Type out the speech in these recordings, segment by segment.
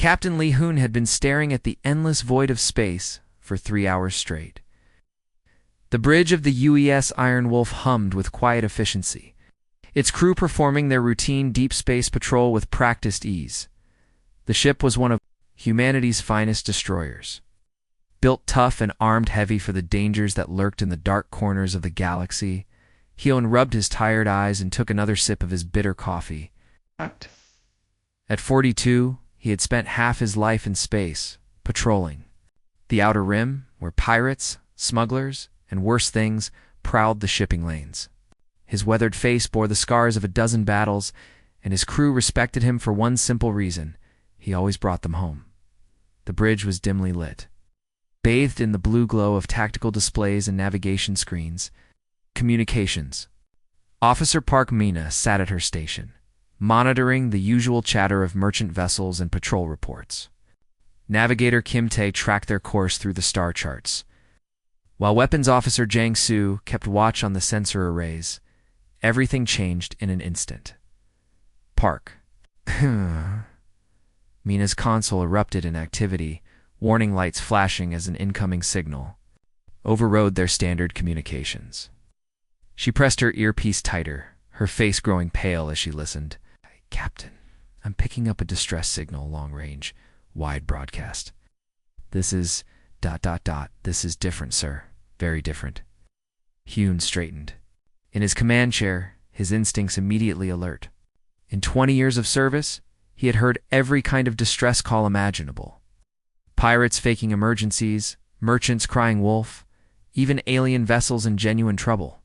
Captain Lee Hoon had been staring at the endless void of space for 3 hours straight. The bridge of the UES Iron Wolf hummed with quiet efficiency, its crew performing their routine deep space patrol with practiced ease. The ship was one of humanity's finest destroyers, built tough and armed heavy for the dangers that lurked in the dark corners of the galaxy. Hyun rubbed his tired eyes and took another sip of his bitter coffee. At 42, he had spent half his life in space, patrolling the outer rim, where pirates, smugglers, and worse things prowled the shipping lanes. His weathered face bore the scars of a dozen battles, and his crew respected him for one simple reason: he always brought them home. The bridge was dimly lit, bathed in the blue glow of tactical displays and navigation screens. Communications. Officer Park Mina sat at her station, monitoring the usual chatter of merchant vessels and patrol reports. Navigator Kim Tae tracked their course through the star charts, while Weapons Officer Jang Soo kept watch on the sensor arrays. Everything changed in an instant. Park. Mina's console erupted in activity, warning lights flashing as an incoming signal overrode their standard communications. She pressed her earpiece tighter, her face growing pale as she listened. "Captain, I'm picking up a distress signal long range, wide broadcast. This is ... This is different, sir. Very different." Hyun straightened. In his command chair, his instincts immediately alert. In 20 years of service, he had heard every kind of distress call imaginable. Pirates faking emergencies, merchants crying wolf, even alien vessels in genuine trouble.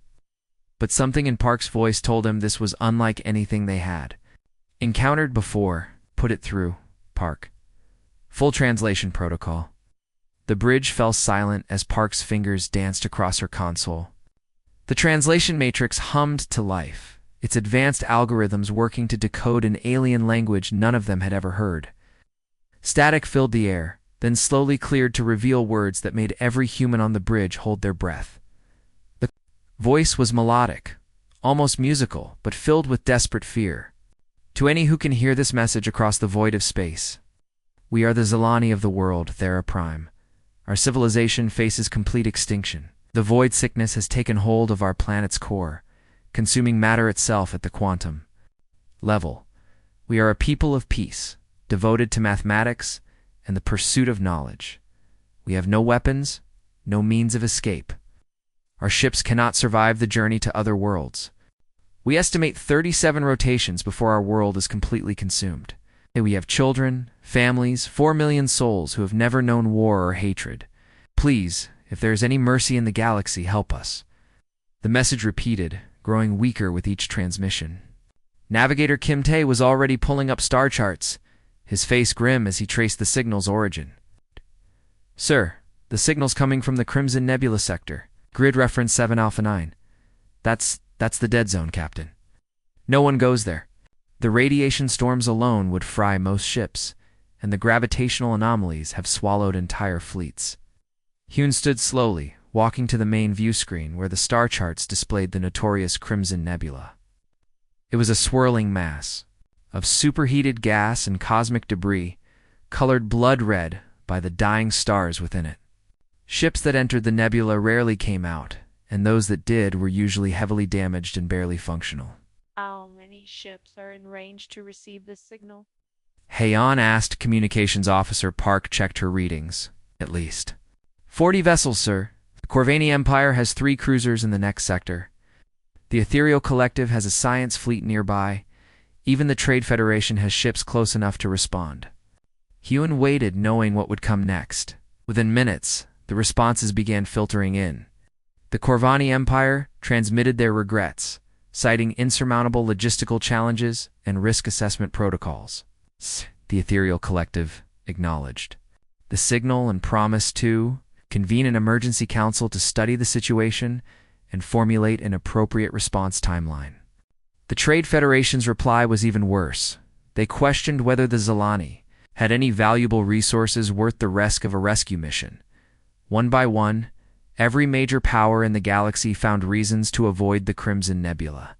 But something in Park's voice told him this was unlike anything they had encountered before. "Put it through, Park." Full translation protocol. The bridge fell silent as Park's fingers danced across her console. The translation matrix hummed to life, its advanced algorithms working to decode an alien language none of them had ever heard. Static filled the air, then slowly cleared to reveal words that made every human on the bridge hold their breath. The voice was melodic, almost musical, but filled with desperate fear. To any who can hear this message across the void of space: "We are the Zilani of the world, Thera Prime. Our civilization faces complete extinction. The void sickness has taken hold of our planet's core, consuming matter itself at the quantum level. We are a people of peace, devoted to mathematics and the pursuit of knowledge. We have no weapons, no means of escape. Our ships cannot survive the journey to other worlds. We estimate 37 rotations before our world is completely consumed. We have children, families, 4 million souls who have never known war or hatred. Please, if there is any mercy in the galaxy, help us." The message repeated, growing weaker with each transmission. Navigator Kim Tae was already pulling up star charts, his face grim as he traced the signal's origin. "Sir, the signal's coming from the Crimson Nebula sector. Grid reference 7 Alpha 9. That's the dead zone, Captain. No one goes there. The radiation storms alone would fry most ships, and the gravitational anomalies have swallowed entire fleets." Hyun stood slowly, walking to the main view screen where the star charts displayed the notorious Crimson Nebula. It was a swirling mass of superheated gas and cosmic debris, colored blood red by the dying stars within it. Ships that entered the nebula rarely came out, and those that did were usually heavily damaged and barely functional. "How many ships are in range to receive this signal?" Haeyeon asked. Communications Officer Park checked her readings. "At least 40 vessels, sir. The Corvani Empire has 3 cruisers in the next sector. The Ethereal Collective has a science fleet nearby. Even the Trade Federation has ships close enough to respond." Hyun waited, knowing what would come next. Within minutes, the responses began filtering in. The Corvani Empire transmitted their regrets, citing insurmountable logistical challenges and risk assessment protocols. The Ethereal Collective acknowledged the signal and promised to convene an emergency council to study the situation and formulate an appropriate response timeline. The Trade Federation's reply was even worse. They questioned whether the Zilani had any valuable resources worth the risk of a rescue mission. One by one, every major power in the galaxy found reasons to avoid the Crimson Nebula.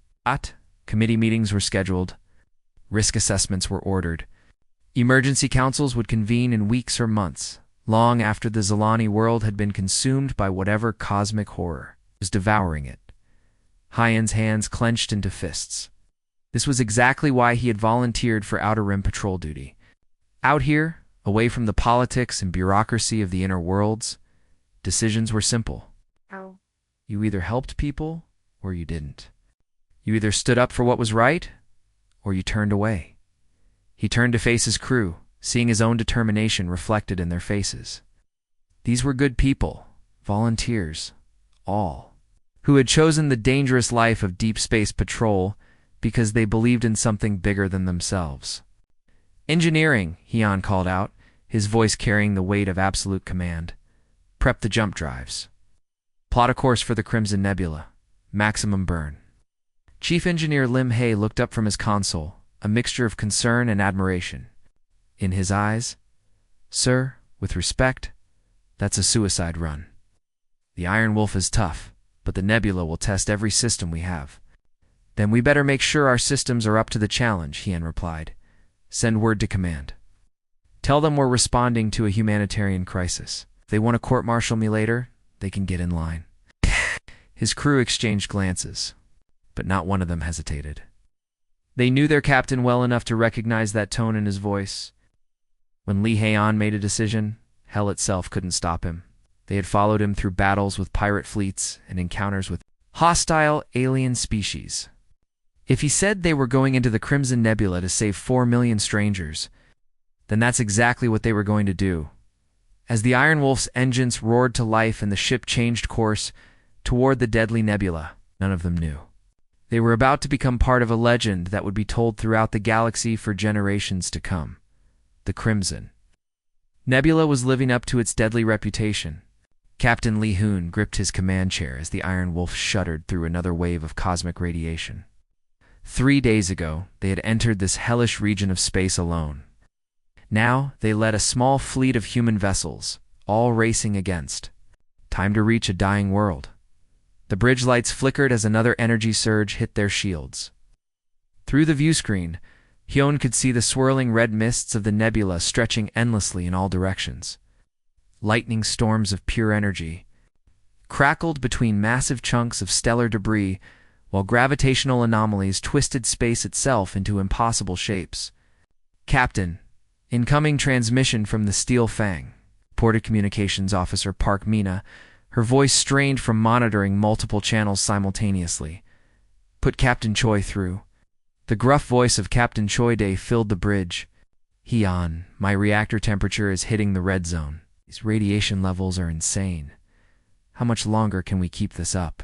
Committee meetings were scheduled. Risk assessments were ordered. Emergency councils would convene in weeks or months, long after the Zilani world had been consumed by whatever cosmic horror was devouring it. Hyan's hands clenched into fists. This was exactly why he had volunteered for Outer Rim patrol duty. Out here, away from the politics and bureaucracy of the inner worlds, decisions were simple. Ow. You either helped people or you didn't. You either stood up for what was right or you turned away. He turned to face his crew, seeing his own determination reflected in their faces. These were good people, volunteers, all, who had chosen the dangerous life of deep space patrol because they believed in something bigger than themselves. Engineering, Hyan called out, his voice carrying the weight of absolute command. Prep the jump drives. Plot a course for the Crimson Nebula. Maximum burn. Chief Engineer Lim Hay looked up from his console, a mixture of concern and admiration. In his eyes, "Sir, with respect, that's a suicide run. The Iron Wolf is tough, but the Nebula will test every system we have." "Then we better make sure our systems are up to the challenge," Hyan replied. "Send word to command. Tell them we're responding to a humanitarian crisis. If they want to court-martial me later, they can get in line." His crew exchanged glances, but not one of them hesitated. They knew their captain well enough to recognize that tone in his voice. When Li Heian made a decision, hell itself couldn't stop him. They had followed him through battles with pirate fleets and encounters with hostile alien species. If he said they were going into the Crimson Nebula to save 4 million strangers, then that's exactly what they were going to do. As the Iron Wolf's engines roared to life and the ship changed course toward the deadly nebula, none of them knew. They were about to become part of a legend that would be told throughout the galaxy for generations to come. The Crimson Nebula was living up to its deadly reputation. Captain Li Hun gripped his command chair as the Iron Wolf shuddered through another wave of cosmic radiation. 3 days ago, they had entered this hellish region of space alone. Now, they led a small fleet of human vessels, all racing against time to reach a dying world. The bridge lights flickered as another energy surge hit their shields. Through the viewscreen, Hyan could see the swirling red mists of the nebula stretching endlessly in all directions. Lightning storms of pure energy crackled between massive chunks of stellar debris, while gravitational anomalies twisted space itself into impossible shapes. "Captain, incoming transmission from the Steel Fang," reported Communications Officer Park Mina, her voice strained from monitoring multiple channels simultaneously. "Put Captain Choi through." The gruff voice of Captain Choi Day filled the bridge. "Hyan, my reactor temperature is hitting the red zone. These radiation levels are insane. How much longer can we keep this up?"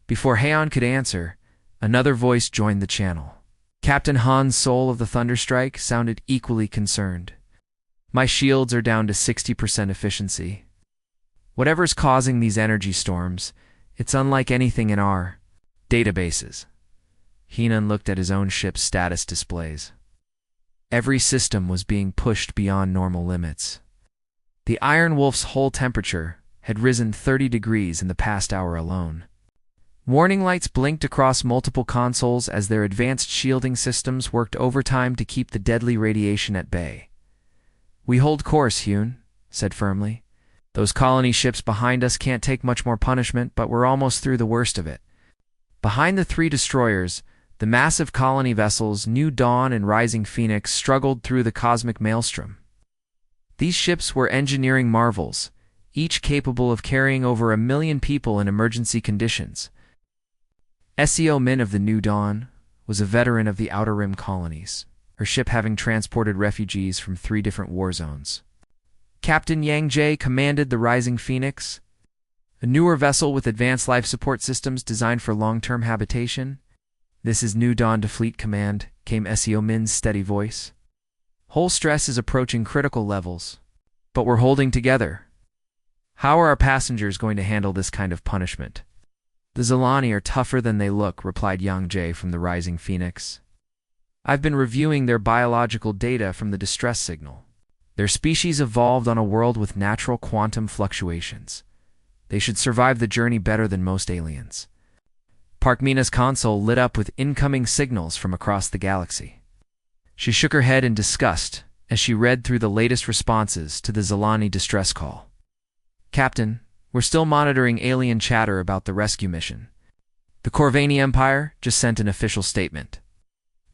Before Hyan could answer, another voice joined the channel. Captain Han Sol of the Thunderstrike sounded equally concerned. "My shields are down to 60% efficiency. Whatever's causing these energy storms, it's unlike anything in our databases." Heenan looked at his own ship's status displays. Every system was being pushed beyond normal limits. The Iron Wolf's whole temperature had risen 30 degrees in the past hour alone. Warning lights blinked across multiple consoles as their advanced shielding systems worked overtime to keep the deadly radiation at bay. "We hold course," Hyun said firmly. "Those colony ships behind us can't take much more punishment, but we're almost through the worst of it." Behind the 3 destroyers, the massive colony vessels New Dawn and Rising Phoenix struggled through the cosmic maelstrom. These ships were engineering marvels, each capable of carrying over 1 million people in emergency conditions. SEO Min of the New Dawn was a veteran of the Outer Rim colonies, her ship having transported refugees from 3 different war zones. Captain Yang Jae commanded the Rising Phoenix, a newer vessel with advanced life support systems designed for long-term habitation. "This is New Dawn to Fleet Command," came SEO Min's steady voice. "Hull stress is approaching critical levels, but we're holding together. How are our passengers going to handle this kind of punishment?" "The Zilani are tougher than they look," replied Yang Jae from the Rising Phoenix. "I've been reviewing their biological data from the distress signal. Their species evolved on a world with natural quantum fluctuations. They should survive the journey better than most aliens." Park Mina's console lit up with incoming signals from across the galaxy. She shook her head in disgust as she read through the latest responses to the Zilani distress call. "Captain, we're still monitoring alien chatter about the rescue mission. The Corvani Empire just sent an official statement.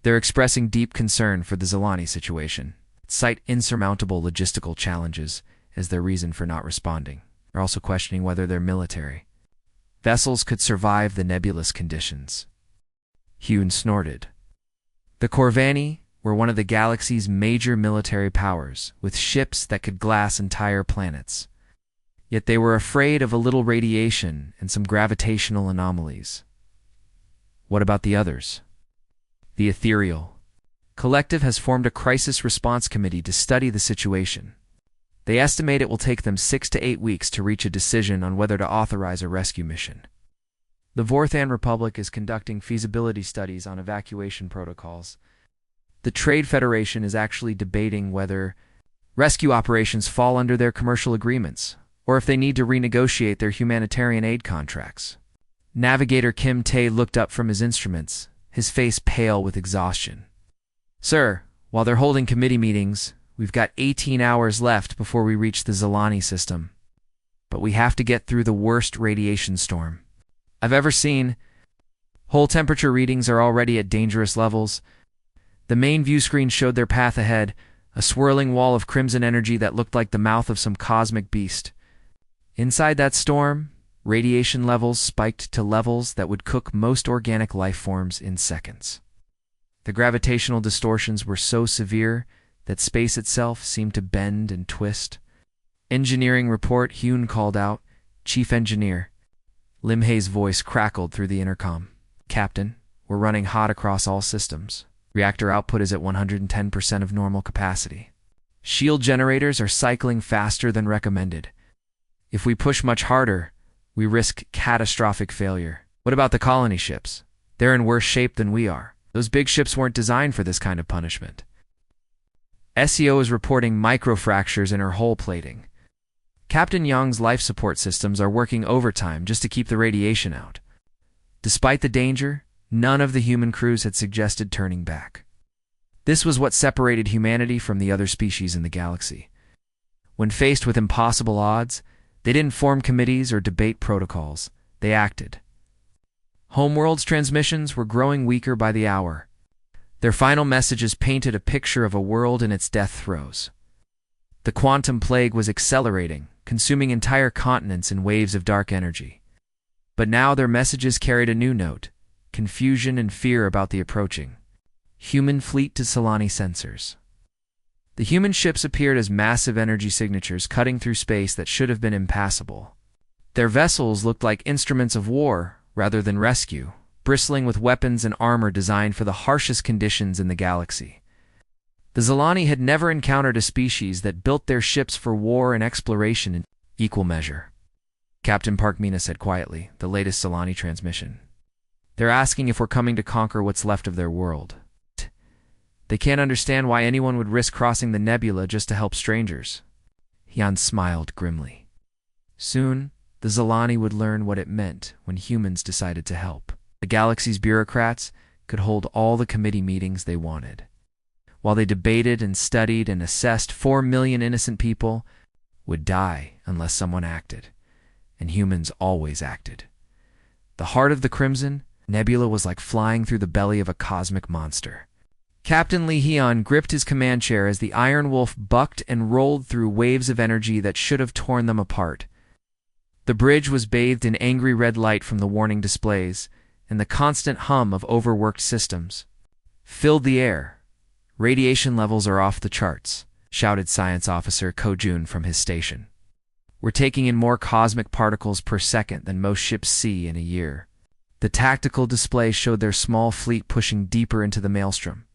They're expressing deep concern for the Zilani situation, cite insurmountable logistical challenges as their reason for not responding. They're also questioning whether their military vessels could survive the nebulous conditions." Hune snorted. The Corvani were one of the galaxy's major military powers, with ships that could glass entire planets. Yet they were afraid of a little radiation and some gravitational anomalies. What about the others? The Ethereal Collective has formed a crisis response committee to study the situation. They estimate it will take them 6 to 8 weeks to reach a decision on whether to authorize a rescue mission. The Vorthan Republic is conducting feasibility studies on evacuation protocols. The Trade Federation is actually debating whether rescue operations fall under their commercial agreements, or if they need to renegotiate their humanitarian aid contracts. Navigator Kim Tae looked up from his instruments, his face pale with exhaustion. "Sir, while they're holding committee meetings, we've got 18 hours left before we reach the Zilani system. But we have to get through the worst radiation storm I've ever seen. Whole temperature readings are already at dangerous levels." The main view screen showed their path ahead, a swirling wall of crimson energy that looked like the mouth of some cosmic beast. Inside that storm, radiation levels spiked to levels that would cook most organic life forms in seconds. The gravitational distortions were so severe that space itself seemed to bend and twist. "Engineering report," Hune called out. "Chief Engineer." Lim Hei's voice crackled through the intercom. "Captain, we're running hot across all systems. Reactor output is at 110% of normal capacity. Shield generators are cycling faster than recommended. If we push much harder, we risk catastrophic failure." "What about the colony ships? They're in worse shape than we are. Those big ships weren't designed for this kind of punishment." SEO is reporting microfractures in her hull plating. "Captain Young's life support systems are working overtime just to keep the radiation out." Despite the danger, none of the human crews had suggested turning back. This was what separated humanity from the other species in the galaxy. When faced with impossible odds, they didn't form committees or debate protocols. They acted. Homeworld's transmissions were growing weaker by the hour. Their final messages painted a picture of a world in its death throes. The quantum plague was accelerating, consuming entire continents in waves of dark energy. But now their messages carried a new note: confusion and fear about the approaching human fleet to Zilani sensors. The human ships appeared as massive energy signatures cutting through space that should have been impassable. Their vessels looked like instruments of war rather than rescue, bristling with weapons and armor designed for the harshest conditions in the galaxy. The Zilani had never encountered a species that built their ships for war and exploration in equal measure. Captain Parkmina said quietly, the latest Zilani transmission. "They're asking if we're coming to conquer what's left of their world. They can't understand why anyone would risk crossing the nebula just to help strangers." Hyun smiled grimly. Soon, the Zilani would learn what it meant when humans decided to help. The galaxy's bureaucrats could hold all the committee meetings they wanted. While they debated and studied and assessed, 4 million innocent people would die unless someone acted. And humans always acted. The heart of the Crimson Nebula was like flying through the belly of a cosmic monster. Captain Lee Hyun gripped his command chair as the Iron Wolf bucked and rolled through waves of energy that should have torn them apart. The bridge was bathed in angry red light from the warning displays, and the constant hum of overworked systems filled the air. "Radiation levels are off the charts," shouted Science Officer Ko Jun from his station. "We're taking in more cosmic particles per second than most ships see in a year." The tactical display showed their small fleet pushing deeper into the maelstrom.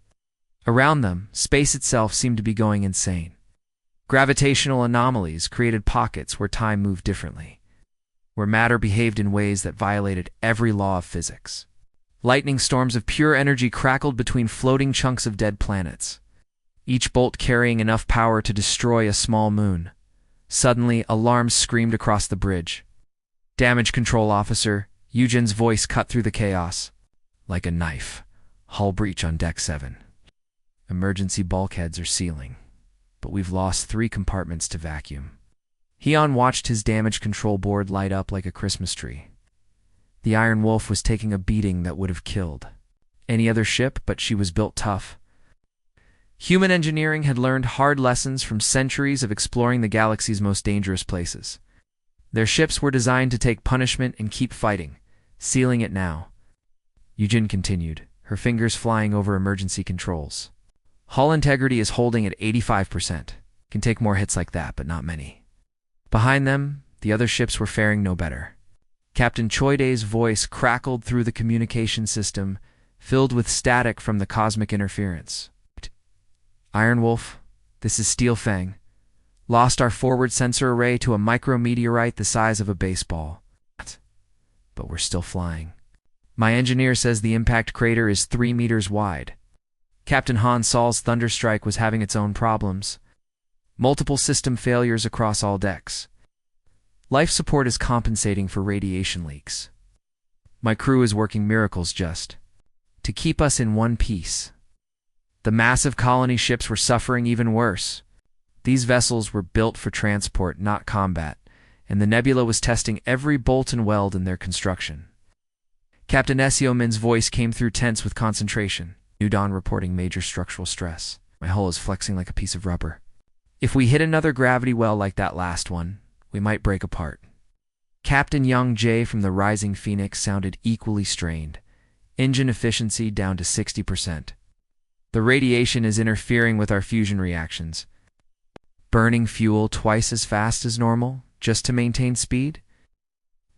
Around them, space itself seemed to be going insane. Gravitational anomalies created pockets where time moved differently, where matter behaved in ways that violated every law of physics. Lightning storms of pure energy crackled between floating chunks of dead planets, each bolt carrying enough power to destroy a small moon. Suddenly, alarms screamed across the bridge. "Damage control officer," Eugen's voice cut through the chaos. "Like a knife. Hull breach on deck 7. Emergency bulkheads are sealing. but we've lost 3 compartments to vacuum. Heon watched his damage control board light up like a Christmas tree. The Iron Wolf was taking a beating that would have killed any other ship, but she was built tough. Human engineering had learned hard lessons from centuries of exploring the galaxy's most dangerous places. Their ships were designed to take punishment and keep fighting, sealing it now. Yujin continued, her fingers flying over emergency controls. Hull integrity is holding at 85%. Can take more hits like that, but not many. Behind them, the other ships were faring no better. Captain Choide's voice crackled through the communication system, filled with static from the cosmic interference. Iron Wolf, this is Steel Fang. Lost our forward sensor array to a micrometeorite the size of a baseball. But we're still flying. My engineer says the impact crater is 3 meters wide. Captain Han Sol's Thunderstrike was having its own problems. Multiple system failures across all decks. Life support is compensating for radiation leaks. My crew is working miracles just to keep us in one piece. The massive colony ships were suffering even worse. These vessels were built for transport, not combat, and the nebula was testing every bolt and weld in their construction. Captain Esiomin's voice came through tense with concentration. New Dawn reporting major structural stress. My hull is flexing like a piece of rubber. If we hit another gravity well like that last one, we might break apart. Captain Young Jae from the Rising Phoenix sounded equally strained. Engine efficiency down to 60%. The radiation is interfering with our fusion reactions. Burning fuel twice as fast as normal, just to maintain speed?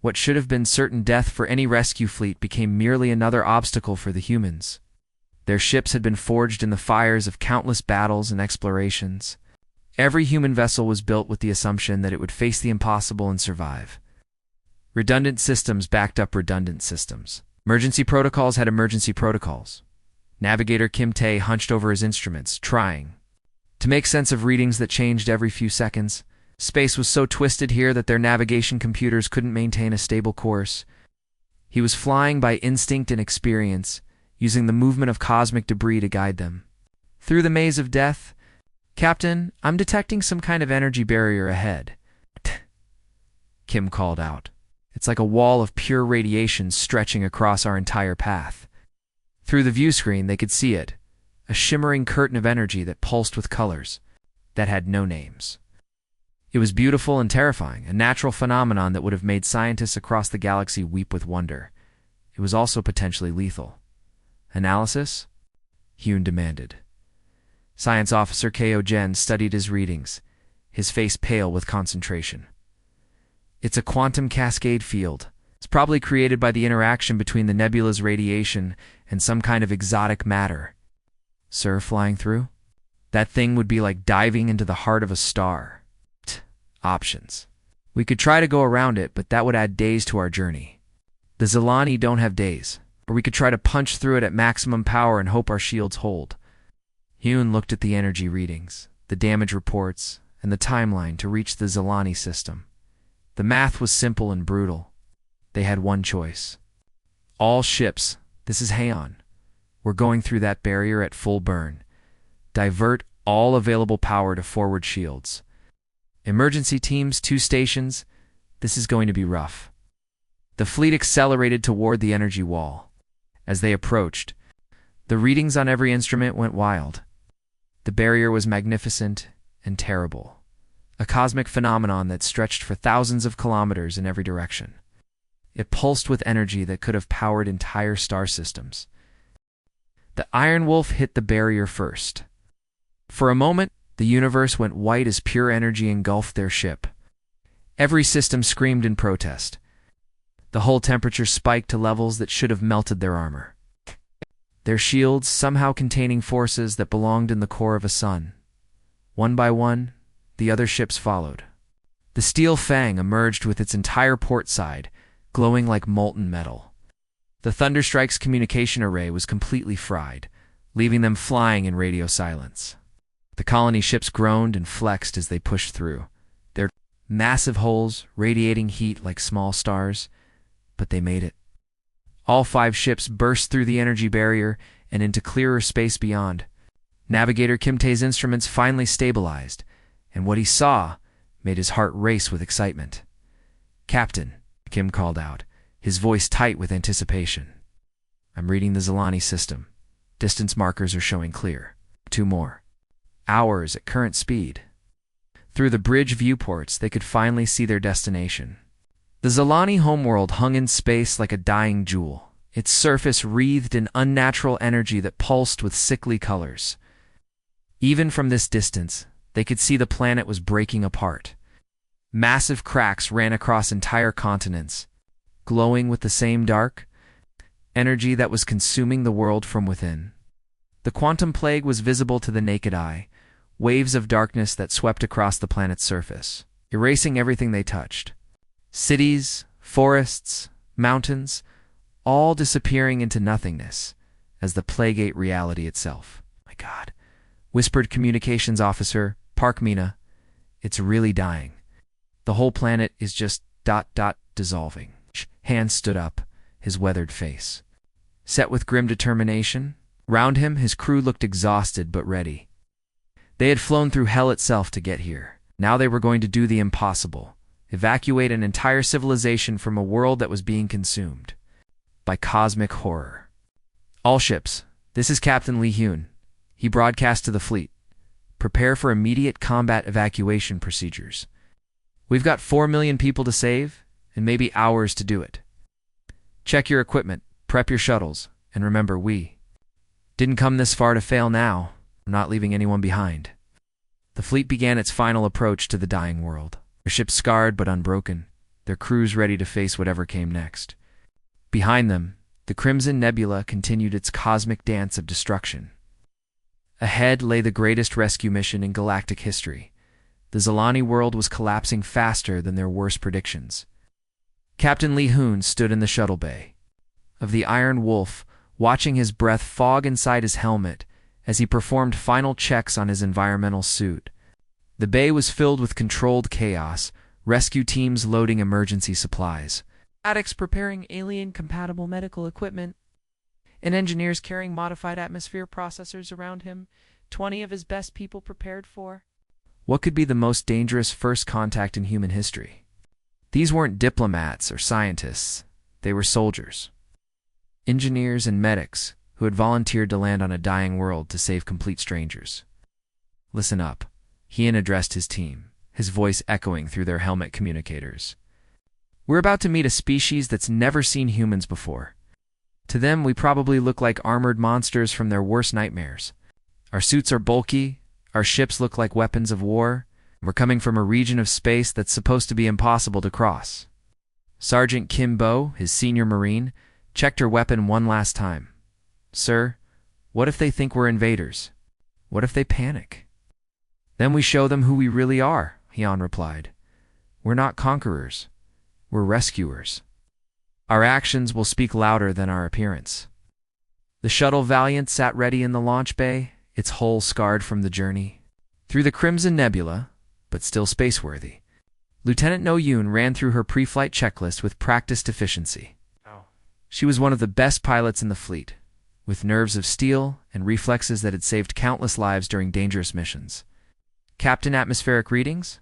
What should have been certain death for any rescue fleet became merely another obstacle for the humans. Their ships had been forged in the fires of countless battles and explorations. Every human vessel was built with the assumption that it would face the impossible and survive. Redundant systems backed up redundant systems. Emergency protocols had emergency protocols. Navigator Kim Tae hunched over his instruments, trying to make sense of readings that changed every few seconds. Space was so twisted here that their navigation computers couldn't maintain a stable course. He was flying by instinct and experience, using the movement of cosmic debris to guide them. Through the maze of death, Captain, I'm detecting some kind of energy barrier ahead. Kim called out. It's like a wall of pure radiation stretching across our entire path. Through the view screen, they could see it, a shimmering curtain of energy that pulsed with colors that had no names. It was beautiful and terrifying, a natural phenomenon that would have made scientists across the galaxy weep with wonder. It was also potentially lethal. Analysis? Hyun demanded. Science Officer Ko Jen studied his readings, his face pale with concentration. It's a quantum cascade field. It's probably created by the interaction between the nebula's radiation and some kind of exotic matter. Sir, flying through? That thing would be like diving into the heart of a star. Options. We could try to go around it, but that would add days to our journey. The Zilani don't have days. Or we could try to punch through it at maximum power and hope our shields hold. Hyun looked at the energy readings, the damage reports, and the timeline to reach the Zilani system. The math was simple and brutal. They had one choice. All ships, this is Haon. We're going through that barrier at full burn. Divert all available power to forward shields. Emergency teams, 2 stations. This is going to be rough. The fleet accelerated toward the energy wall. As they approached, the readings on every instrument went wild. The barrier was magnificent and terrible, a cosmic phenomenon that stretched for thousands of kilometers in every direction. It pulsed with energy that could have powered entire star systems. The Iron Wolf hit the barrier first. For a moment, the universe went white as pure energy engulfed their ship. Every system screamed in protest. The hull temperature spiked to levels that should have melted their armor. Their shields somehow containing forces that belonged in the core of a sun. One by one, the other ships followed. The Steel Fang emerged with its entire port side, glowing like molten metal. The Thunderstrike's communication array was completely fried, leaving them flying in radio silence. The colony ships groaned and flexed as they pushed through, their massive hulls radiating heat like small stars, but they made it. All 5 ships burst through the energy barrier and into clearer space beyond. Navigator Kim Tae's instruments finally stabilized, and what he saw made his heart race with excitement. "Captain," Kim called out, his voice tight with anticipation. "I'm reading the Zilani system. Distance markers are showing clear. 2 more hours at current speed." Through the bridge viewports, they could finally see their destination. The Zilani homeworld hung in space like a dying jewel, its surface wreathed in unnatural energy that pulsed with sickly colors. Even from this distance, they could see the planet was breaking apart. Massive cracks ran across entire continents, glowing with the same dark energy that was consuming the world from within. The quantum plague was visible to the naked eye, waves of darkness that swept across the planet's surface, erasing everything they touched. Cities, forests, mountains, all disappearing into nothingness as the plague ate reality itself. "My God," whispered Communications Officer Park Mina, "it's really dying. The whole planet is just dissolving." Hans stood up, his weathered face set with grim determination. Round him, his crew looked exhausted but ready. They had flown through hell itself to get here. Now they were going to do the impossible: evacuate an entire civilization from a world that was being consumed by cosmic horror. "All ships, this is Captain Lee Hyun." He broadcast to the fleet. "Prepare for immediate combat evacuation procedures. We've got 4 million people to save, and maybe hours to do it. Check your equipment, prep your shuttles, and remember, we didn't come this far to fail now. We're not leaving anyone behind." The fleet began its final approach to the dying world, their ships scarred but unbroken, their crews ready to face whatever came next. Behind them, the Crimson Nebula continued its cosmic dance of destruction. Ahead lay the greatest rescue mission in galactic history. The Zilani world was collapsing faster than their worst predictions. Captain Lee Hoon stood in the shuttle bay of the Iron Wolf, watching his breath fog inside his helmet as he performed final checks on his environmental suit. The bay was filled with controlled chaos, rescue teams loading emergency supplies, addicts preparing alien-compatible medical equipment, and engineers carrying modified atmosphere processors around him, 20 of his best people prepared for what could be the most dangerous first contact in human history. These weren't diplomats or scientists. They were soldiers, engineers, and medics who had volunteered to land on a dying world to save complete strangers. "Listen up," Ian addressed his team, his voice echoing through their helmet communicators. "We're about to meet a species that's never seen humans before. To them, we probably look like armored monsters from their worst nightmares. Our suits are bulky, our ships look like weapons of war, and we're coming from a region of space that's supposed to be impossible to cross." Sergeant Kim Bo, his senior Marine, checked her weapon one last time. "Sir, what if they think we're invaders? What if they panic?" "Then we show them who we really are," Hyun replied. "We're not conquerors. We're rescuers. Our actions will speak louder than our appearance." The shuttle Valiant sat ready in the launch bay, its hull scarred from the journey through the Crimson Nebula, but still spaceworthy. Lieutenant No Yoon ran through her pre-flight checklist with practiced efficiency. She was one of the best pilots in the fleet, with nerves of steel and reflexes that had saved countless lives during dangerous missions. "Captain, atmospheric readings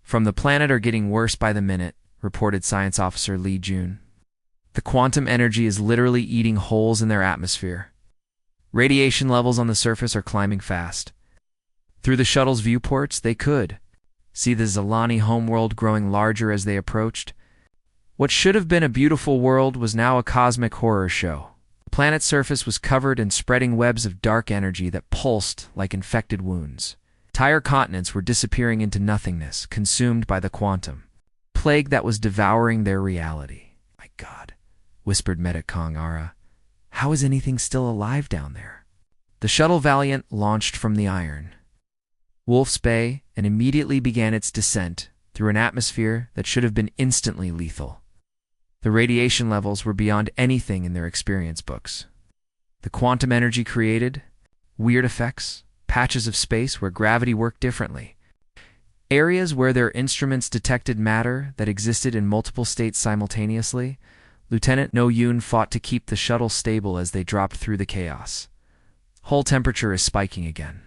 from the planet are getting worse by the minute," reported Science Officer Lee Jun. "The quantum energy is literally eating holes in their atmosphere. Radiation levels on the surface are climbing fast." Through the shuttle's viewports, they could see the Zilani homeworld growing larger as they approached. What should have been a beautiful world was now a cosmic horror show. The planet's surface was covered in spreading webs of dark energy that pulsed like infected wounds. Entire continents were disappearing into nothingness, consumed by the quantum plague that was devouring their reality. "My God," whispered Medic Kong Ara. "How is anything still alive down there?" The shuttle Valiant launched from the Iron Wolf's Bay and immediately began its descent through an atmosphere that should have been instantly lethal. The radiation levels were beyond anything in their experience books. The quantum energy created weird effects, patches of space where gravity worked differently, areas where their instruments detected matter that existed in multiple states simultaneously. Lieutenant No Yoon fought to keep the shuttle stable as they dropped through the chaos. Hull temperature is spiking again.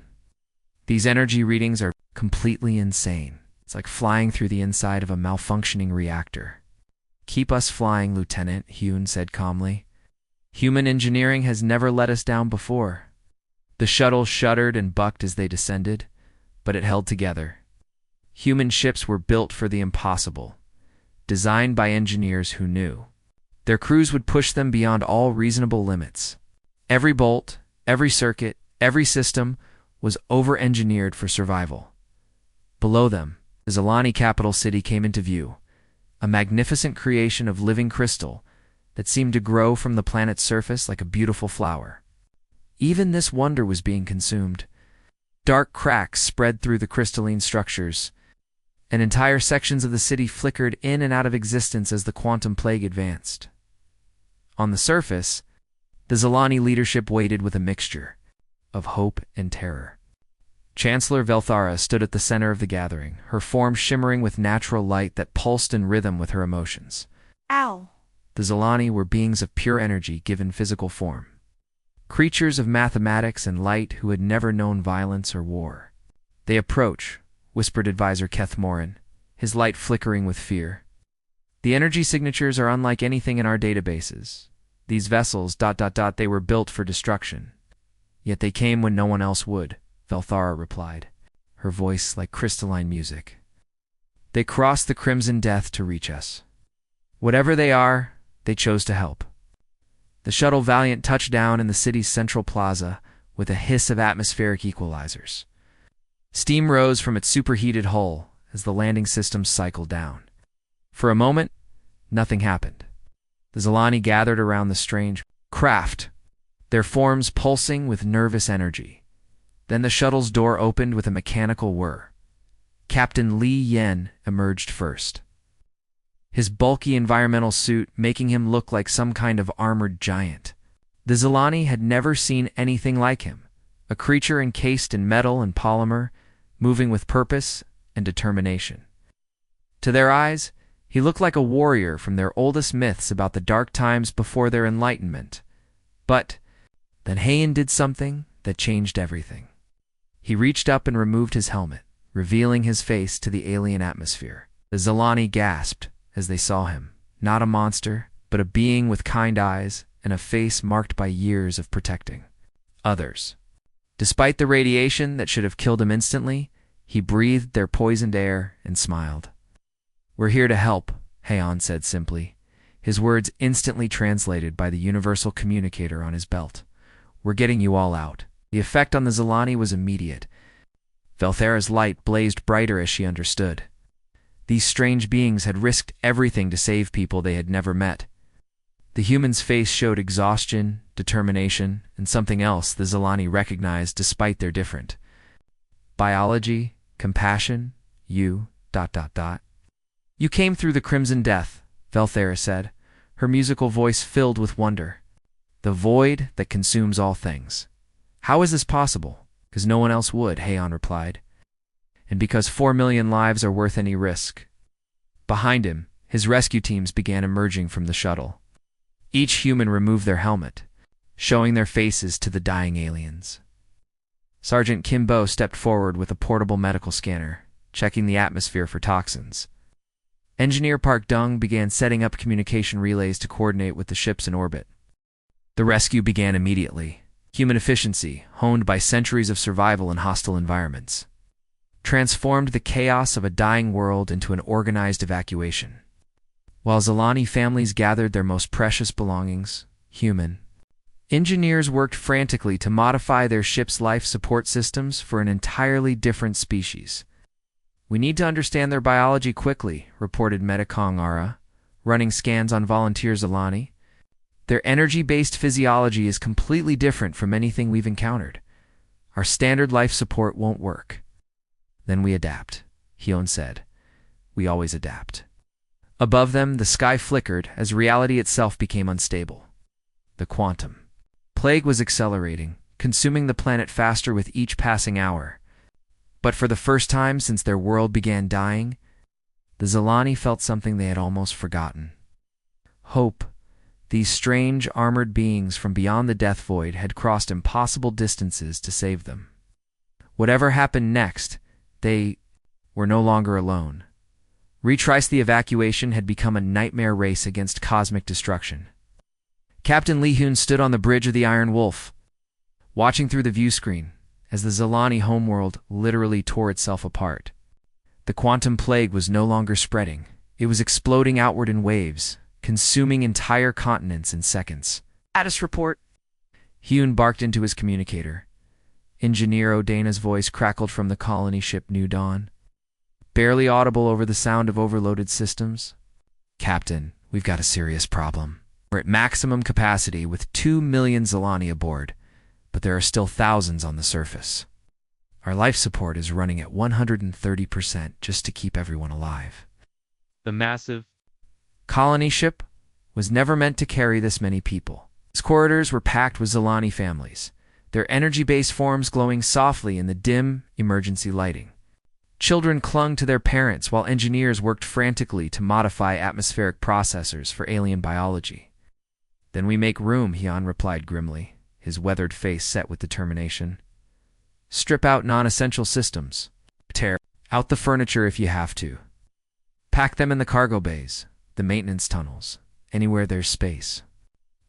These energy readings are completely insane. It's like flying through the inside of a malfunctioning reactor. Keep us flying, Lieutenant, Hyun said calmly. Human engineering has never let us down before. The shuttle shuddered and bucked as they descended, but it held together. Human ships were built for the impossible, designed by engineers who knew. Their crews would push them beyond all reasonable limits. Every bolt, every circuit, every system was over-engineered for survival. Below them, the Zalani capital city came into view, a magnificent creation of living crystal that seemed to grow from the planet's surface like a beautiful flower. Even this wonder was being consumed. Dark cracks spread through the crystalline structures, and entire sections of the city flickered in and out of existence as the quantum plague advanced. On the surface, the Zalani leadership waited with a mixture of hope and terror. Chancellor Velthara stood at the center of the gathering, her form shimmering with natural light that pulsed in rhythm with her emotions. Ow! The Zalani were beings of pure energy given physical form. Creatures of mathematics and light who had never known violence or war. They approach, whispered Advisor Keth Morin, his light flickering with fear. The energy signatures are unlike anything in our databases. These vessels, they were built for destruction. Yet they came when no one else would, Velthara replied, her voice like crystalline music. They crossed the crimson death to reach us. Whatever they are, they chose to help. The shuttle Valiant touched down in the city's central plaza with a hiss of atmospheric equalizers. Steam rose from its superheated hull as the landing systems cycled down. For a moment, nothing happened. The Zalani gathered around the strange craft, their forms pulsing with nervous energy. Then the shuttle's door opened with a mechanical whir. Captain Li Yen emerged first, his bulky environmental suit making him look like some kind of armored giant. The Zalani had never seen anything like him, a creature encased in metal and polymer, moving with purpose and determination. To their eyes, he looked like a warrior from their oldest myths about the dark times before their enlightenment. But then Heian did something that changed everything. He reached up and removed his helmet, revealing his face to the alien atmosphere. The Zalani gasped as they saw him, not a monster, but a being with kind eyes and a face marked by years of protecting others. Despite the radiation that should have killed him instantly, he breathed their poisoned air and smiled. "We're here to help," Heian said simply, his words instantly translated by the universal communicator on his belt. "We're getting you all out." The effect on the Zalani was immediate. Velthara's light blazed brighter as she understood. These strange beings had risked everything to save people they had never met. The human's face showed exhaustion, determination, and something else the Zalani recognized despite their different biology, compassion, You came through the crimson death, Velthara said, her musical voice filled with wonder. The void that consumes all things. How is this possible? Because no one else would, Heian replied. And because 4 million lives are worth any risk. Behind him, his rescue teams began emerging from the shuttle. Each human removed their helmet, showing their faces to the dying aliens. Sergeant Kimbo stepped forward with a portable medical scanner, checking the atmosphere for toxins. Engineer Park Dung began setting up communication relays to coordinate with the ships in orbit. The rescue began immediately. Human efficiency, honed by centuries of survival in hostile environments, transformed the chaos of a dying world into an organized evacuation. While Zalani families gathered their most precious belongings, human, engineers worked frantically to modify their ship's life support systems for an entirely different species. "We need to understand their biology quickly," reported Medikong Ara, running scans on volunteer Zalani. "Their energy-based physiology is completely different from anything we've encountered. Our standard life support won't work." "Then we adapt," Hyun said. "We always adapt." Above them, the sky flickered as reality itself became unstable. The quantum plague was accelerating, consuming the planet faster with each passing hour. But for the first time since their world began dying, the Zalani felt something they had almost forgotten. Hope, These strange, armored beings from beyond the death void had crossed impossible distances to save them. Whatever happened next, they were no longer alone. Retrace the evacuation had become a nightmare race against cosmic destruction. Captain Lee Hoon stood on the bridge of the Iron Wolf, watching through the view screen as the Zilani homeworld literally tore itself apart. The quantum plague was no longer spreading. It was exploding outward in waves, consuming entire continents in seconds. Status report. Hoon barked into his communicator. Engineer O'Dana's voice crackled from the colony ship New Dawn, barely audible over the sound of overloaded systems. Captain, we've got a serious problem. We're at maximum capacity with 2 million Zilani aboard, but there are still thousands on the surface. Our life support is running at 130% just to keep everyone alive. The massive colony ship was never meant to carry this many people. Its corridors were packed with Zilani families, their energy-based forms glowing softly in the dim, emergency lighting. Children clung to their parents while engineers worked frantically to modify atmospheric processors for alien biology. Then we make room, Hyun replied grimly, his weathered face set with determination. Strip out non-essential systems. Tear out the furniture if you have to. Pack them in the cargo bays, the maintenance tunnels, anywhere there's space.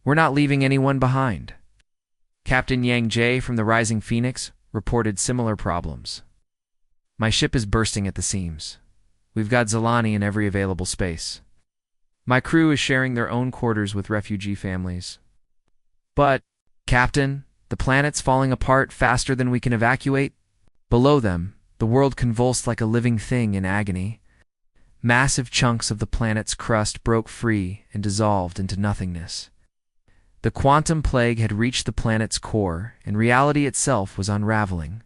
We're not leaving anyone behind. Captain Yang Jae from the Rising Phoenix reported similar problems. My ship is bursting at the seams. We've got Zilani in every available space. My crew is sharing their own quarters with refugee families. But, Captain, the planet's falling apart faster than we can evacuate. Below them, the world convulsed like a living thing in agony. Massive chunks of the planet's crust broke free and dissolved into nothingness. The quantum plague had reached the planet's core, and reality itself was unraveling.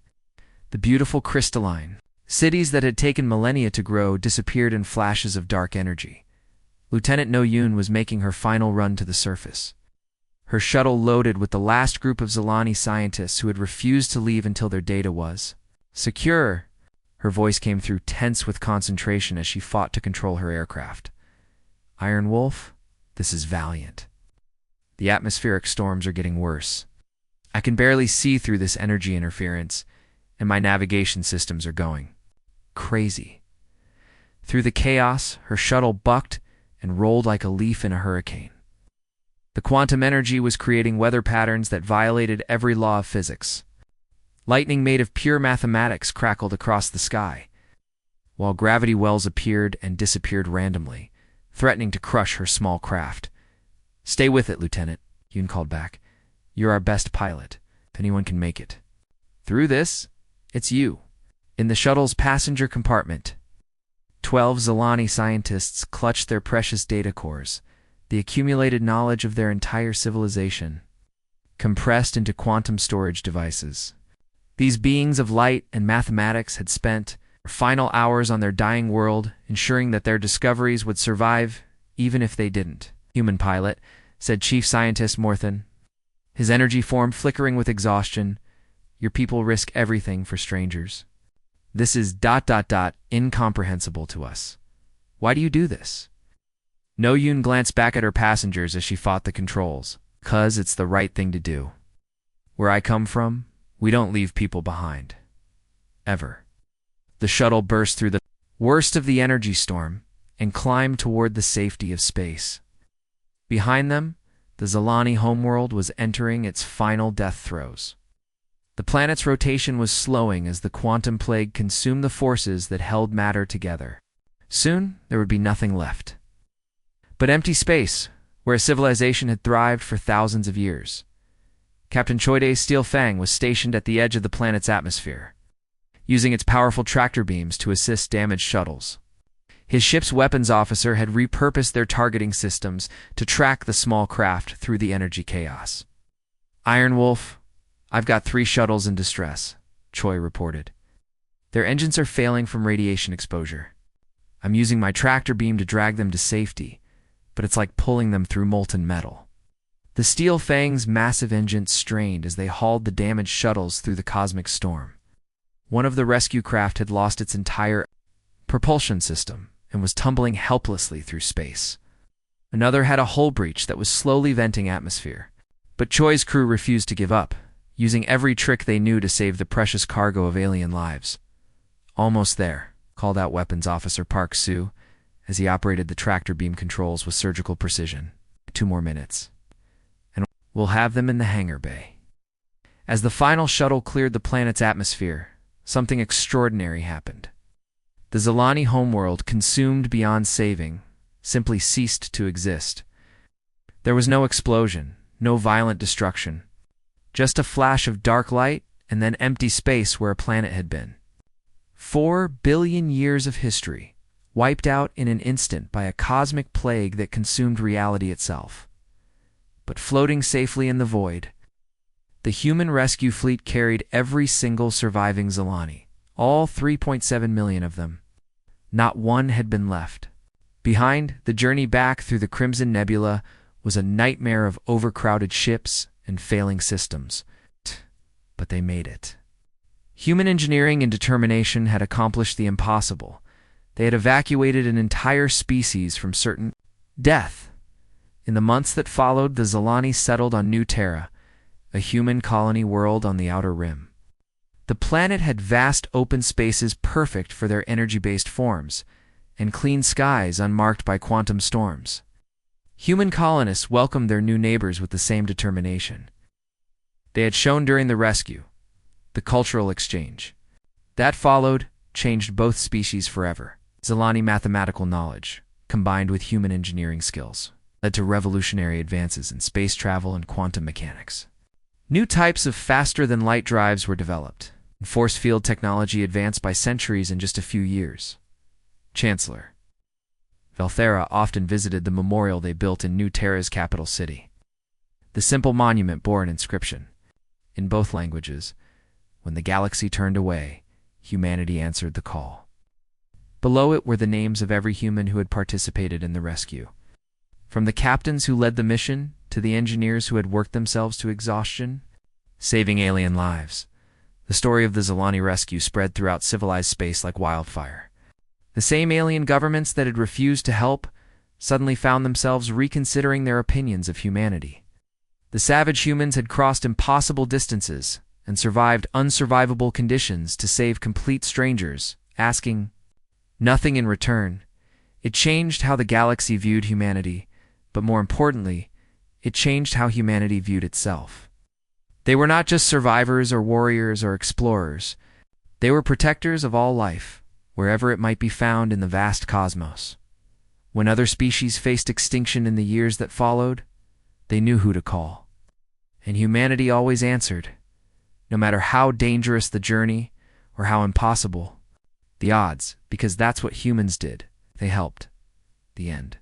The beautiful crystalline cities that had taken millennia to grow disappeared in flashes of dark energy. Lieutenant No Yoon was making her final run to the surface, her shuttle loaded with the last group of Zilani scientists who had refused to leave until their data was secure. Her voice came through tense with concentration as she fought to control her aircraft. Iron Wolf, this is Valiant. The atmospheric storms are getting worse. I can barely see through this energy interference, and my navigation systems are going crazy. Through the chaos, her shuttle bucked and rolled like a leaf in a hurricane. The quantum energy was creating weather patterns that violated every law of physics. Lightning made of pure mathematics crackled across the sky, while gravity wells appeared and disappeared randomly, threatening to crush her small craft. Stay with it, Lieutenant, Yoon called back. You're our best pilot, if anyone can make it. Through this, it's you. In the shuttle's passenger compartment, 12 Zilani scientists clutched their precious data cores, the accumulated knowledge of their entire civilization, compressed into quantum storage devices. These beings of light and mathematics had spent their final hours on their dying world, ensuring that their discoveries would survive even if they didn't. Human pilot, said Chief Scientist Morthan, his energy form flickering with exhaustion. Your people risk everything for strangers. This is ... incomprehensible to us. Why do you do this? No Yoon glanced back at her passengers as she fought the controls. 'Cause it's the right thing to do. Where I come from, we don't leave people behind. Ever. The shuttle burst through the worst of the energy storm and climbed toward the safety of space. Behind them, the Zilani homeworld was entering its final death throes. The planet's rotation was slowing as the quantum plague consumed the forces that held matter together. Soon, there would be nothing left but empty space, where a civilization had thrived for thousands of years. Captain Choide's Steel Fang was stationed at the edge of the planet's atmosphere, using its powerful tractor beams to assist damaged shuttles. His ship's weapons officer had repurposed their targeting systems to track the small craft through the energy chaos. Iron Wolf, I've got 3 shuttles in distress, Choi reported. Their engines are failing from radiation exposure. I'm using my tractor beam to drag them to safety, but it's like pulling them through molten metal. The Steel Fang's massive engines strained as they hauled the damaged shuttles through the cosmic storm. One of the rescue craft had lost its entire propulsion system and was tumbling helplessly through space. Another had a hull breach that was slowly venting atmosphere. But Choi's crew refused to give up, using every trick they knew to save the precious cargo of alien lives. "Almost there," called out Weapons Officer Park Soo, as he operated the tractor beam controls with surgical precision. "2 more minutes, and we'll have them in the hangar bay." As the final shuttle cleared the planet's atmosphere, something extraordinary happened. The Zilani homeworld, consumed beyond saving, simply ceased to exist. There was no explosion, no violent destruction, just a flash of dark light and then empty space where a planet had been. 4 billion years of history, wiped out in an instant by a cosmic plague that consumed reality itself. But floating safely in the void, the human rescue fleet carried every single surviving Zilani, all 3.7 million of them. Not one had been left. Behind, the journey back through the Crimson Nebula was a nightmare of overcrowded ships and failing systems. But they made it. Human engineering and determination had accomplished the impossible. They had evacuated an entire species from certain death. In the months that followed, the Zilani settled on New Terra, a human colony world on the outer rim. The planet had vast open spaces perfect for their energy-based forms, and clean skies unmarked by quantum storms. Human colonists welcomed their new neighbors with the same determination they had shown during the rescue. The cultural exchange that followed changed both species forever. Zilani mathematical knowledge, combined with human engineering skills, led to revolutionary advances in space travel and quantum mechanics. New types of faster-than-light drives were developed, and force field technology advanced by centuries in just a few years. Chancellor Valthera often visited the memorial they built in New Terra's capital city. The simple monument bore an inscription, in both languages: "When the galaxy turned away, humanity answered the call." Below it were the names of every human who had participated in the rescue. From the captains who led the mission to the engineers who had worked themselves to exhaustion, saving alien lives. The story of the Zilani rescue spread throughout civilized space like wildfire. The same alien governments that had refused to help suddenly found themselves reconsidering their opinions of humanity. The savage humans had crossed impossible distances and survived unsurvivable conditions to save complete strangers, asking nothing in return. It changed how the galaxy viewed humanity, but more importantly, it changed how humanity viewed itself. They were not just survivors or warriors or explorers. They were protectors of all life, wherever it might be found in the vast cosmos. When other species faced extinction in the years that followed, they knew who to call. And humanity always answered, no matter how dangerous the journey or how impossible the odds, because that's what humans did. They helped. The end.